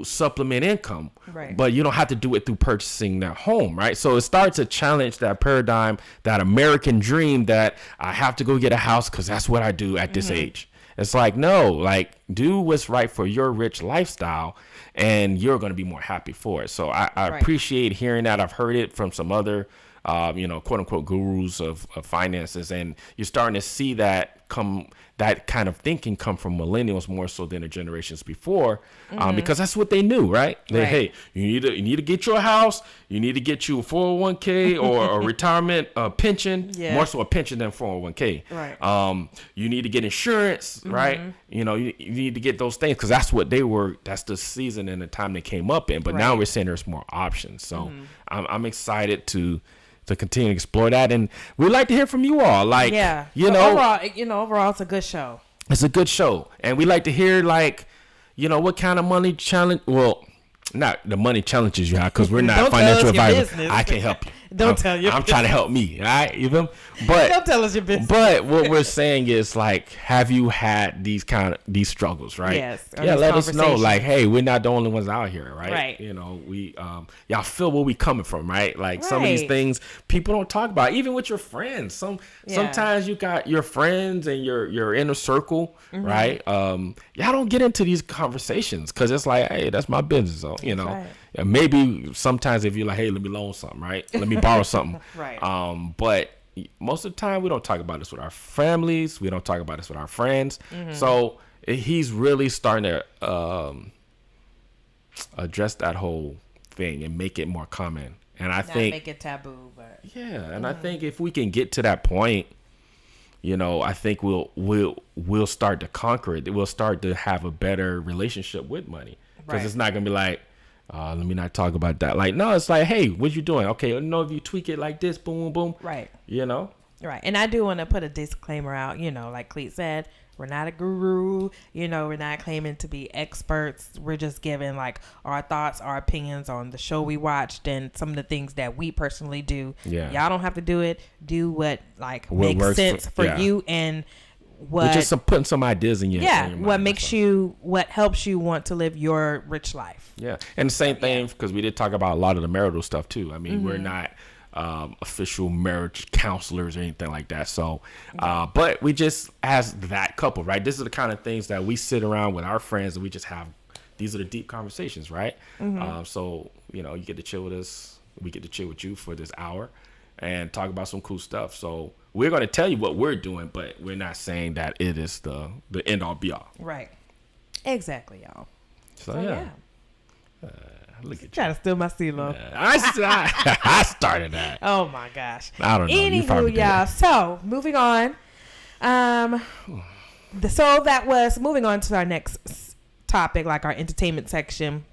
supplement income, right? But you don't have to do it through purchasing that home, right? So it starts to challenge that paradigm, that American dream that I have to go get a house because that's what I do at this age. It's like, no, like do what's right for your rich lifestyle, and you're going to be more happy for it. So I appreciate hearing that. I've heard it from some other, quote unquote gurus of finances, and you're starting to see that kind of thinking come from millennials more so than the generations before, because that's what they knew, right? Hey, you need to get you a house, you need to get you a 401k or a retirement pension, more so a pension than 401k. Right. You need to get insurance, right? You need to get those things because that's the season and the time they came up in. But now we're saying there's more options. So I'm excited to continue to explore that, and we'd like to hear from you all. Like, overall, it's a good show. It's a good show, and we like to hear like, what kind of money challenge. Well, not the money challenges you have, because we're not financial advisors. I can help you. Don't tell you. I'm trying to help me. All right, you feel me? But don't tell us your business. But what we're saying is like, have you had these struggles, right? Yes. Yeah, let us know. Like, hey, we're not the only ones out here, right? Right. We y'all feel where we coming from, right? Like some of these things people don't talk about, even with your friends. Sometimes you got your friends and your inner circle, right? Y'all don't get into these conversations because it's like, hey, that's my business, so, Right. Maybe sometimes if you're like, hey, let me loan something, right? Let me borrow something. Right. But most of the time we don't talk about this with our families. We don't talk about this with our friends. So he's really starting to address that whole thing and make it more common. And I think make it taboo, but and I think if we can get to that point, I think we'll start to conquer it. We'll start to have a better relationship with money, because it's not gonna be like, let me not talk about that. Like, no, it's like, hey, what you doing? Okay, if you tweak it like this, boom, boom, right? Right. And I do want to put a disclaimer out, like Cleet said, we're not a guru, we're not claiming to be experts. We're just giving like our thoughts, our opinions on the show we watched and some of the things that we personally do. Yeah. Y'all don't have to do it. Do what makes sense for you and we're just putting some ideas in your mind. What helps you want to live your rich life. Yeah. And the same thing, because we did talk about a lot of the marital stuff too. I mean, we're not official marriage counselors or anything like that. So, but we just, as that couple, right? This is the kind of things that we sit around with our friends and we just have. These are the deep conversations, right? So, you get to chill with us. We get to chill with you for this hour and talk about some cool stuff. So we're going to tell you what we're doing, but we're not saying that it is the end all be all. Right. Exactly, y'all. So yeah. Look at you. Trying to steal my CeeLo. I started that. Oh my gosh. I don't know. Anywho, y'all. So moving on. That was moving on to our next topic, like our entertainment section.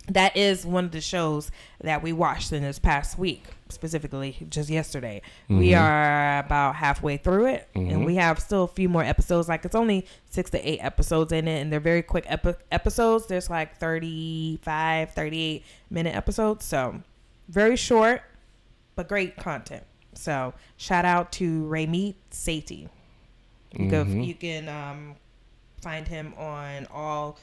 That is one of the shows that we watched in this past week, specifically just yesterday. We are about halfway through it, and we have still a few more episodes. Like, it's only 6 to 8 episodes in it, and they're very quick episodes. There's like 35, 38-minute episodes, so very short, but great content. So shout out to Ramit Sethi. You can find him on all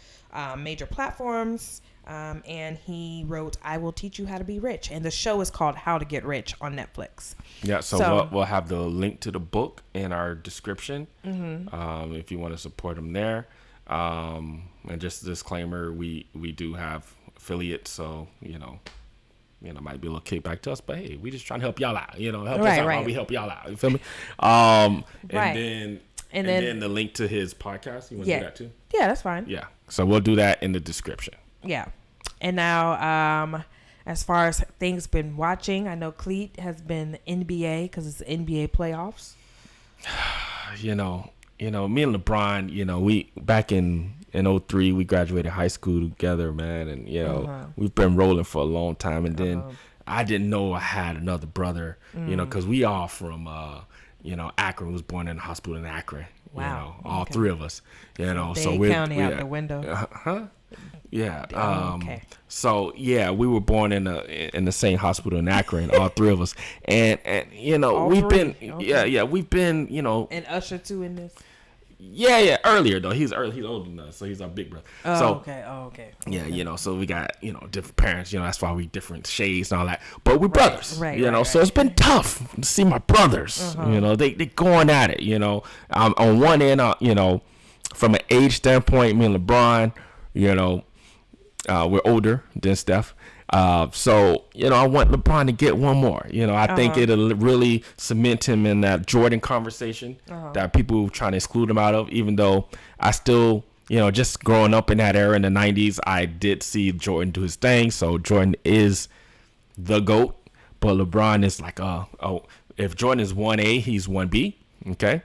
major platforms. And he wrote "I Will Teach You How to Be Rich," and the show is called "How to Get Rich" on Netflix. Yeah, so we'll have the link to the book in our description if you want to support him there. And just a disclaimer, we do have affiliates, so might be a little kickback to us, but hey, we just trying to help y'all out. Help us out while we help y'all out. You feel me? And then the link to his podcast. You want to do that too? Yeah, that's fine. Yeah, so we'll do that in the description. Yeah. And now, as far as things been watching, I know Cleet has been NBA because it's NBA playoffs. Me and LeBron, we back in 03, we graduated high school together, man. And, we've been rolling for a long time. And then I didn't know I had another brother, because we all from, Akron, was born in a hospital in Akron. Wow. All three of us, so we're County out the window. Yeah. Okay. So we were born in the same hospital in Akron, all three of us, and we've been we've been and Usher too in this. Yeah, earlier though. He's older than us, so he's our big brother. Okay. Yeah, so we got different parents. That's why we different shades and all that. But we're brothers, right. So it's been tough to see my brothers. They going at it. On one end, from an age standpoint, me and LeBron, we're older than Steph. So, I want LeBron to get one more. I think it'll really cement him in that Jordan conversation that people trying to exclude him out of, even though I still, just growing up in that era in the 90s, I did see Jordan do his thing. So Jordan is the GOAT, but LeBron is like, if Jordan is 1A, he's 1B. Okay.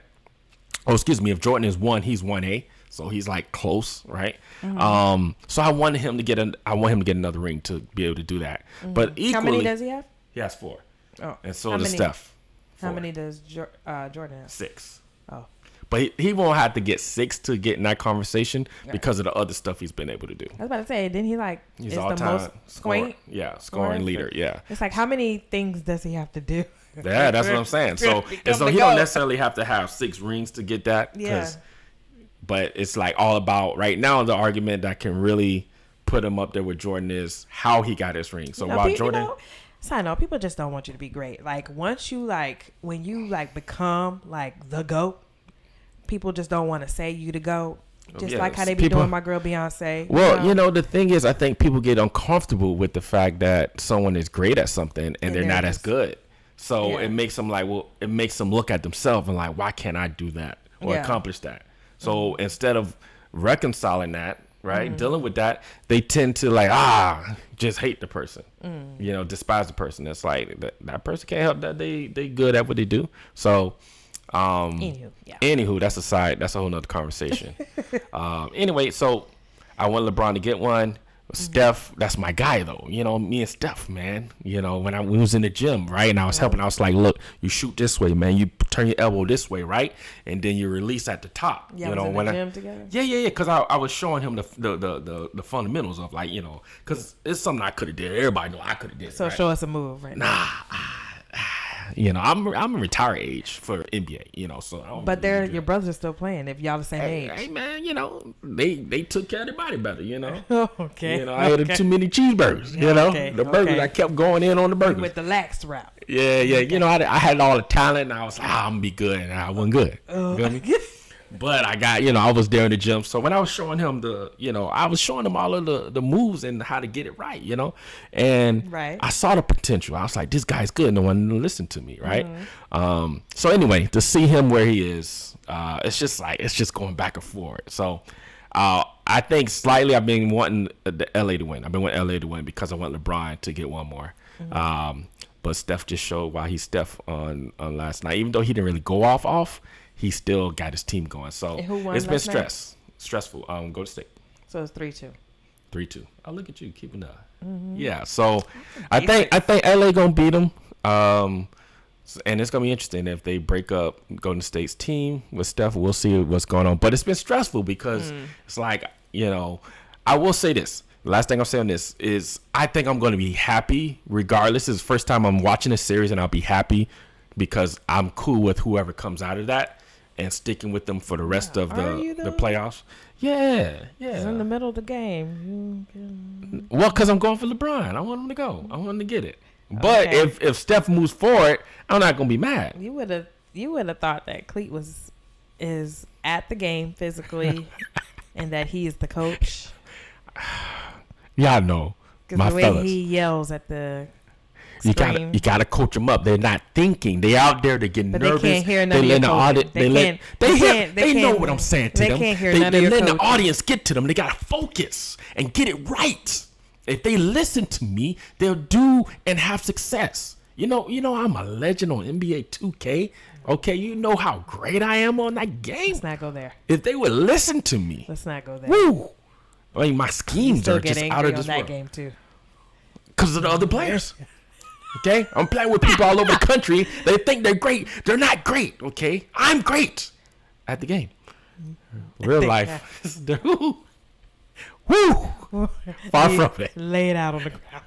If Jordan is 1, he's 1A. So he's like close, right? So I want him to get another ring to be able to do that. But equally, how many does he have? He has 4. Oh, and so does Steph. 4. How many does Jordan have? 6. Oh, but he won't have to get 6 to get in that conversation because of the other stuff he's been able to do. I was about to say, didn't he he's is all the time most scoring leader. Yeah, it's like how many things does he have to do? Yeah, that's what I'm saying. So he don't necessarily have to have 6 rings to get that. Yeah. But it's like all about right now the argument that can really put him up there with Jordan is how he got his ring. So while Jordan, I know people just don't want you to be great. Like once you when you become the GOAT, people just don't want to say you the GOAT. Just like how they be doing my girl Beyonce. Well, the thing is, I think people get uncomfortable with the fact that someone is great at something and they're not as good. So it makes them it makes them look at themselves and why can't I do that or accomplish that? So instead of reconciling that, right, dealing with that, they tend to just hate the person, despise the person. It's like that person can't help that they good at what they do. So, anywho, that's a whole nother conversation. Anyway, so I want LeBron to get one. Steph, that's my guy though. Me and Steph, man. When we was in the gym, right, and I was helping, I was like, look, you shoot this way, man. You turn your elbow this way, right, and then you release at the top. Yeah, was in the gym together. Yeah. Because I was showing him the fundamentals of because it's something I could have did. Everybody know I could have did. So right? Show us a move right now. I'm a retire age for NBA. So I don't but your brothers are still playing if y'all the same age. Hey man, they took care of their body better. Okay. I ate too many cheeseburgers. The burgers I kept going in on the burgers with the lax route. Yeah. Okay. I had all the talent, and I was like, I'm gonna be good, and I wasn't good. You feel me? But I got, I was there in the gym. So when I was showing him I was showing him all of the moves and how to get it right, and right. I saw the potential. I was like, this guy's good. No one listened to me. Right. Mm-hmm. So anyway, to see him where he is, it's just going back and forth. So, I think slightly I've been wanting the LA to win. I've been wanting LA to win because I want LeBron to get one more. Mm-hmm. But Steph just showed why he's Steph on last night, even though he didn't really go off. He still got his team going. So it's been stressful. Go to State. So it's 3-2. 3-2. Oh, look at you keeping up. Mm-hmm. Yeah. So I think LA gonna beat them. And it's gonna be interesting if they break up Golden State's team with Steph. We'll see what's going on. But it's been stressful because it's like I will say this. The last thing I'll say on this is I think I'm going to be happy regardless. It's the first time I'm watching this series, and I'll be happy because I'm cool with whoever comes out of that. And sticking with them for the rest of the playoffs. Yeah. It's in the middle of the game. Well, because I'm going for LeBron. I want him to go. I want him to get it. But if Steph moves forward, I'm not going to be mad. You would have thought that Cleat is at the game physically and that he is the coach. Yeah, I know. Because the way he yells at the You gotta coach them up. They're not thinking. They out there. They get nervous. They can't hear none of your coaching. They know what I'm saying to them. They can't hear none of your letting coaching. the audience get to them. They gotta focus and get it right. If they listen to me, they'll do and have success. I'm a legend on NBA 2K. Okay, you know how great I am on that game. Let's not go there. If they would listen to me, let's not go there. Woo! I mean, my schemes are just out of this world. world. Game too. Because of the other players. Okay, I'm playing with people all over the country. They think they're great. They're not great. Okay, I'm great at the game. Real life, woo, far from it. Lay it out on the ground.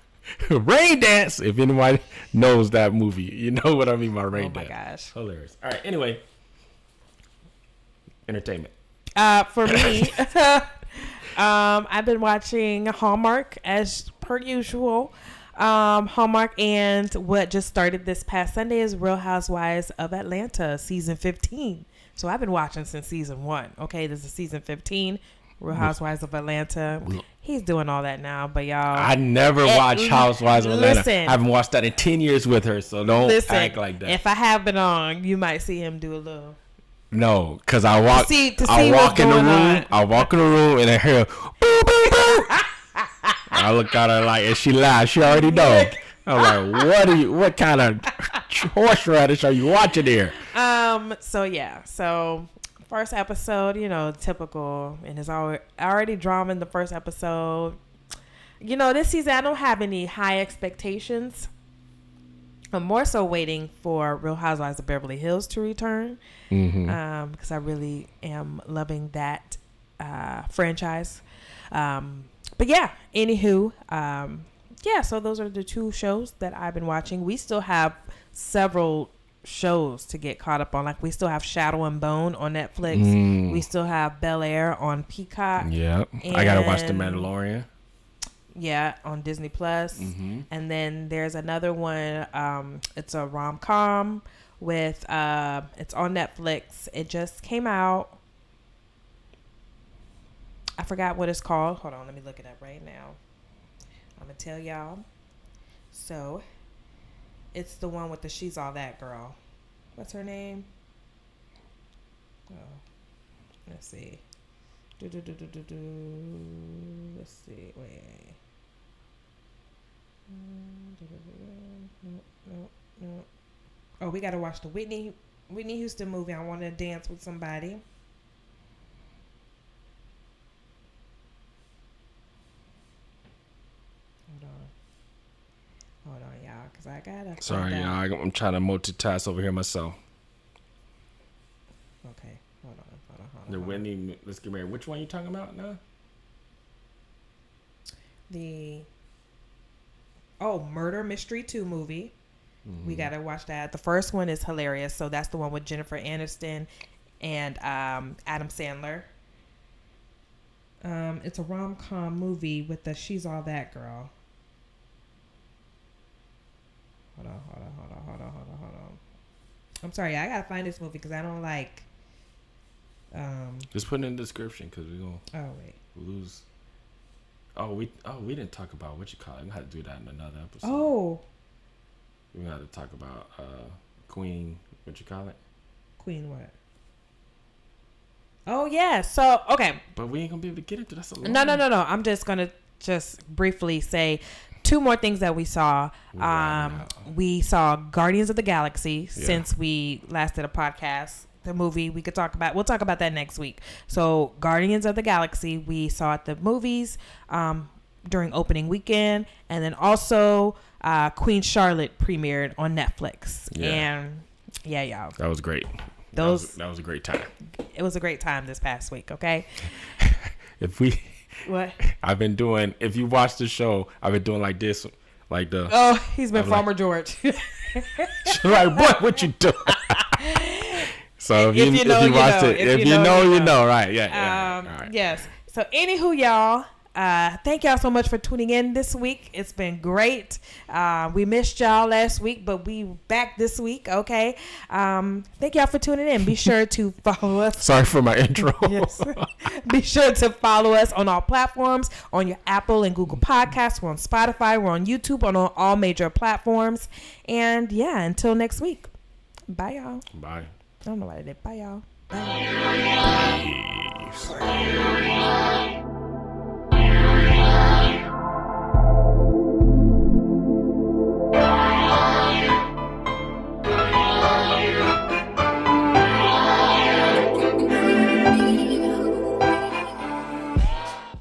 Rain Dance. If anybody knows that movie, you know what I mean by Rain Dance. Oh my gosh, hilarious. All right. Anyway, entertainment. For me, I've been watching Hallmark as per usual. Hallmark, and what just started this past Sunday is Real Housewives of Atlanta season 15. So I've been watching since season 1. Okay, this is season 15, Real Housewives of Atlanta. He's doing all that now, but y'all, I never watched Housewives of Atlanta. I haven't watched that in 10 years with her, so don't act like that. If I have been on, you might see him do a little. No, because I walk in the room and I hear boo boo boo. I look at her like, and she laughs. She already know. I'm like, what kind of horseradish are you watching here? So first episode, typical, and it's already drama in the first episode. This season I don't have any high expectations. I'm more so waiting for Real Housewives of Beverly Hills to return, because I really am loving that franchise. But yeah, anywho, so those are the 2 shows that I've been watching. We still have several shows to get caught up on. Like, we still have Shadow and Bone on Netflix. We still have Bel Air on Peacock. Yeah, I gotta watch The Mandalorian. Yeah, on Disney Plus. And then there's another one. It's a rom-com with it's on Netflix. It just came out. I forgot what it's called. Hold on, let me look it up right now. I'm gonna tell y'all. So it's the one with the She's All That girl. What's her name? Oh, let's see. Let's see. Wait. No. Oh, we gotta watch the Whitney Houston movie. I Want to Dance with Somebody. because I gotta. Sorry, I'm trying to multitask over here myself. Okay, hold on. The Wendy, Let's Get Married. Which one you talking about now? Murder Mystery 2 movie. Mm-hmm. We gotta watch that. The first one is hilarious. So that's the one with Jennifer Aniston and Adam Sandler. It's a rom-com movie with the She's All That girl. Hold on. I'm sorry, I gotta find this movie because I don't like. Just put it in the description because we're gonna lose. We didn't talk about what you call it. We had to do that in another episode. Oh. We had to talk about Queen. What you call it? Queen what? Oh yeah. So okay. But we ain't gonna be able to get into that. No. I'm just gonna briefly say 2 more things that we saw. We saw Guardians of the Galaxy since we last did a podcast. The movie we'll talk about that next week. So Guardians of the Galaxy we saw at the movies during opening weekend, and then also Queen Charlotte premiered on Netflix. And y'all, that was great. That was a great time. It was a great time this past week. Okay. What? I've been doing. If you watch the show, I've been doing like this, like the. Oh, he's been Farmer George. Like, what you doing? So if you watched it, if you know, right? Yeah. All right. Yes. So anywho, y'all, thank y'all so much for tuning in this week. It's been great. We missed y'all last week, but we back this week. Okay. Thank y'all for tuning in. Be sure to follow us. Sorry for my intro. Yes. Be sure to follow us on all platforms, on your Apple and Google Podcasts. We're on Spotify. We're on YouTube, on all major platforms. And until next week. Bye, y'all. Bye. I don't know what I did. Bye, y'all. Bye. Peace.